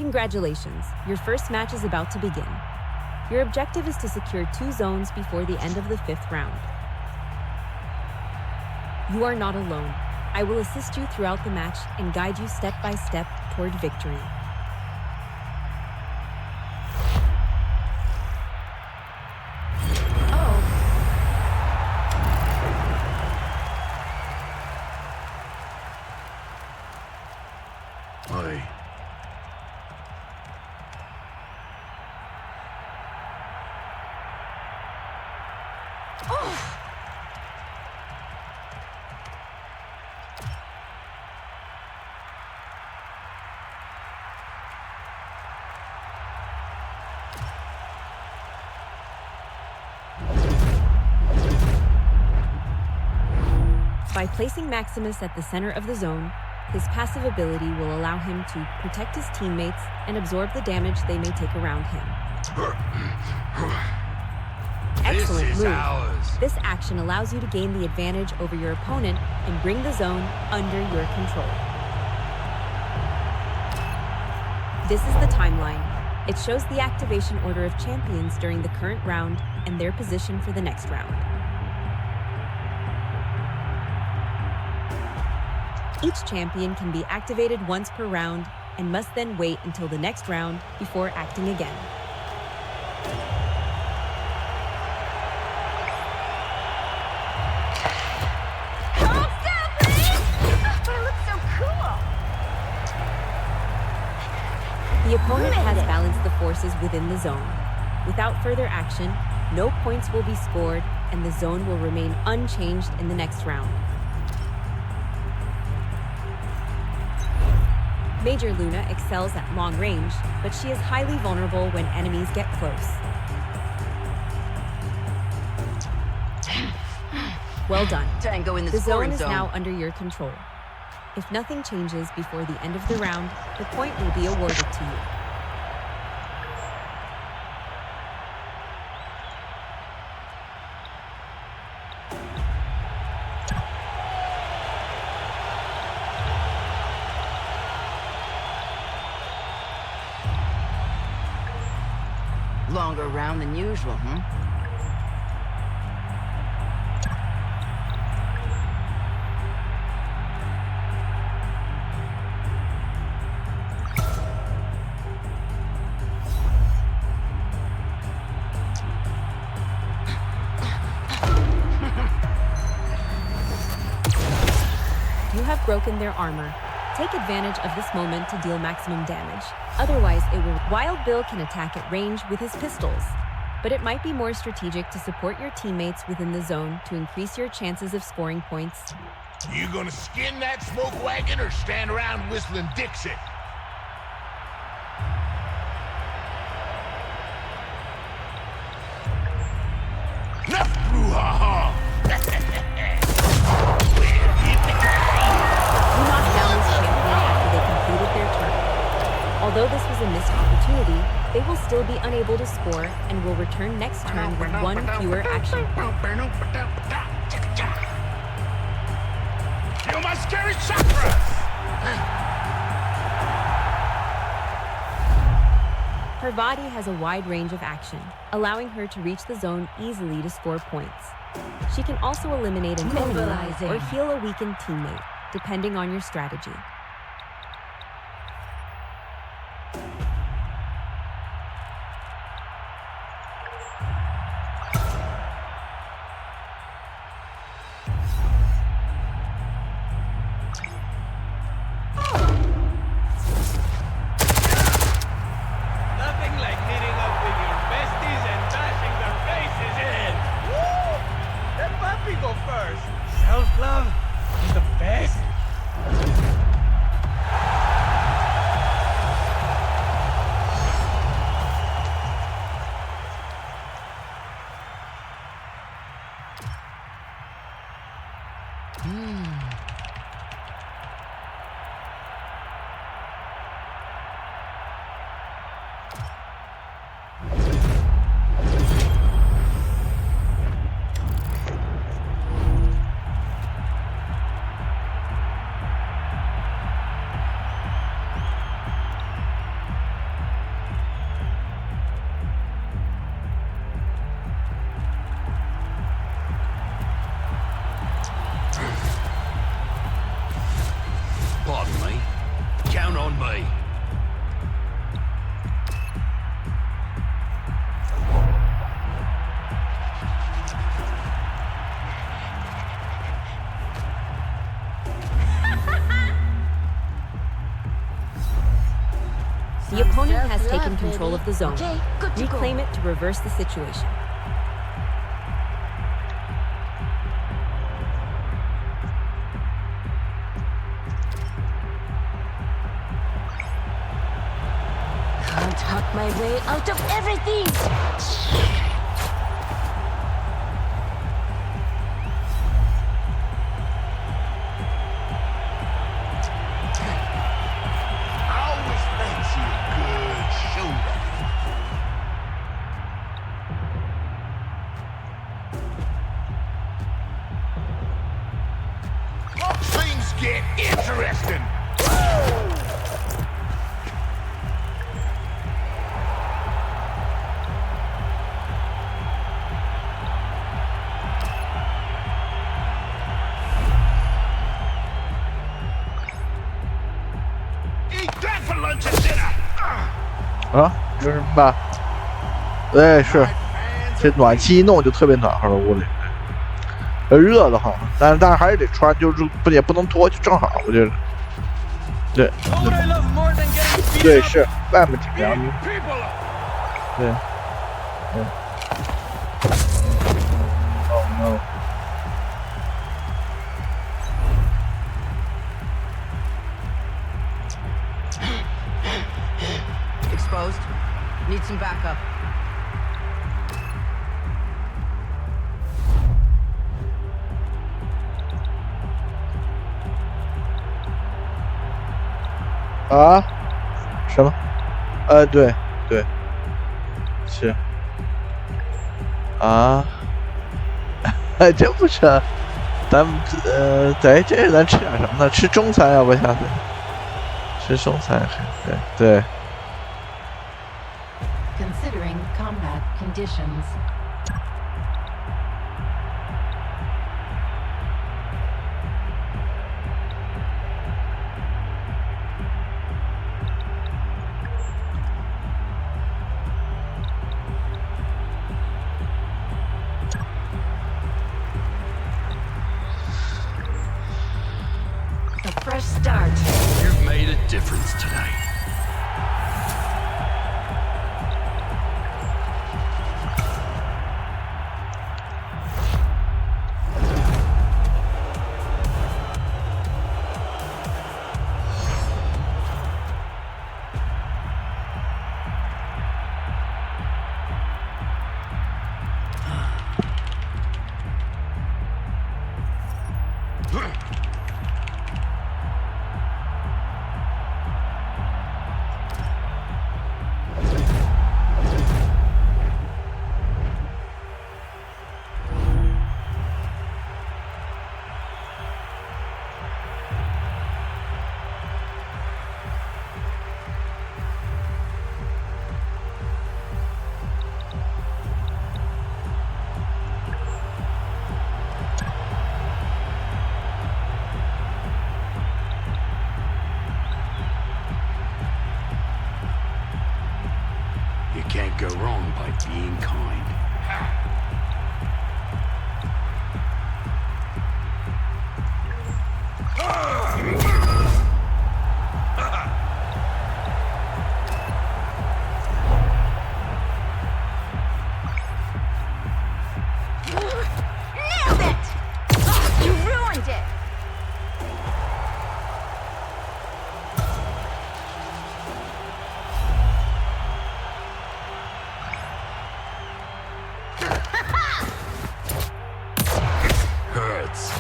Congratulations, your first match is about to begin. Your objective is to secure 2 zones before the end of the 5th round. You are not alone. I will assist you throughout the match and guide you step by step toward victory. By placing Maximus at the center of the zone, his passive ability will allow him to protect his teammates and absorb the damage they may take around him. Excellent move. Ours. This action allows you to gain the advantage over your opponent and bring the zone under your control. This is the timeline. It shows the activation order of champions during the current round and their position for the next round. Each champion can be activated once per round and must then wait until the next round before acting again. Hold still, please! Oh, it looks so cool! The opponent has balanced the forces within the zone. Without further action, no points will be scored and the zone will remain unchanged in the next round. Major Luna excels at long range, but she is highly vulnerable when enemies get close. Well done. Tango in the The zone scoring is zone. now under your control. If nothing changes before the end of the round, the point will be awarded to you. Longer round than usual, huh? You have broken their armor. Take advantage of this moment to deal maximum damage. Otherwise, it will. Wild Bill can attack at range with his pistols, but it might be more strategic to support your teammates within the zone to increase your chances of scoring points. You gonna skin that smoke wagon or stand around whistling Dixie? Left through ha-ha! You knocked down this champion after they completed their turn. Although this was a missed opportunity, they will still be unable to score and will return next turn with 1 fewer action point. You're my scary chakras! Her body has a wide range of action, allowing her to reach the zone easily to score points. She can also eliminate an enemy Mobilizing. or heal a weakened teammate, depending on your strategy. Nothing like meeting up with your besties and bashing their faces in. Woo! Let Papi go first. Self-love is the best. taken control of the zone. Okay, good to Reclaim go. it to reverse the situation. Can't hack my way out of everything. I always fancy a good showdown. Things get interesting. Eat that for lunch and dinner. 啊，有什么吧？对，是这暖气一弄就特别暖和了屋里，热得慌，但是还是得穿，就是也不能脱，就正好，我觉得。对 Oh, what I love more than getting beat 对， up 是外面挺凉 Beating 的， people up. 对。Oh no！ Exposed. Need some backup. Ah? 啊？什么？对对，是。啊？真不成。咱们对，这咱吃点什么呢？吃中餐要不下次？吃中餐对对。 Considering combat conditions. A fresh start. You've made a difference today. You can't go wrong by being kind. Nailed it! You ruined it! Hurts.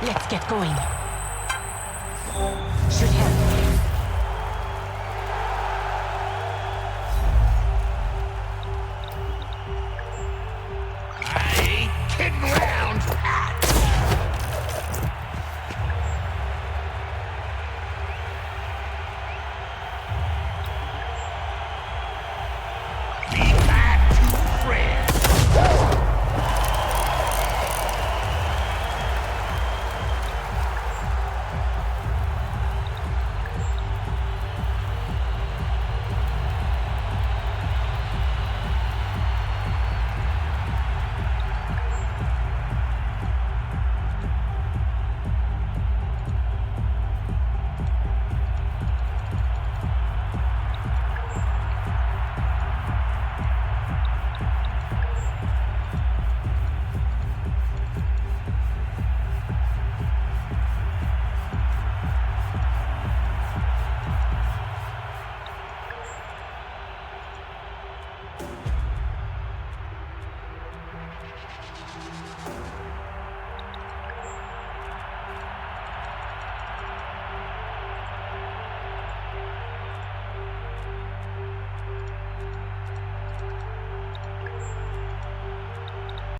Let's get going. Should help. I ain't kidding around. Be kind to friends.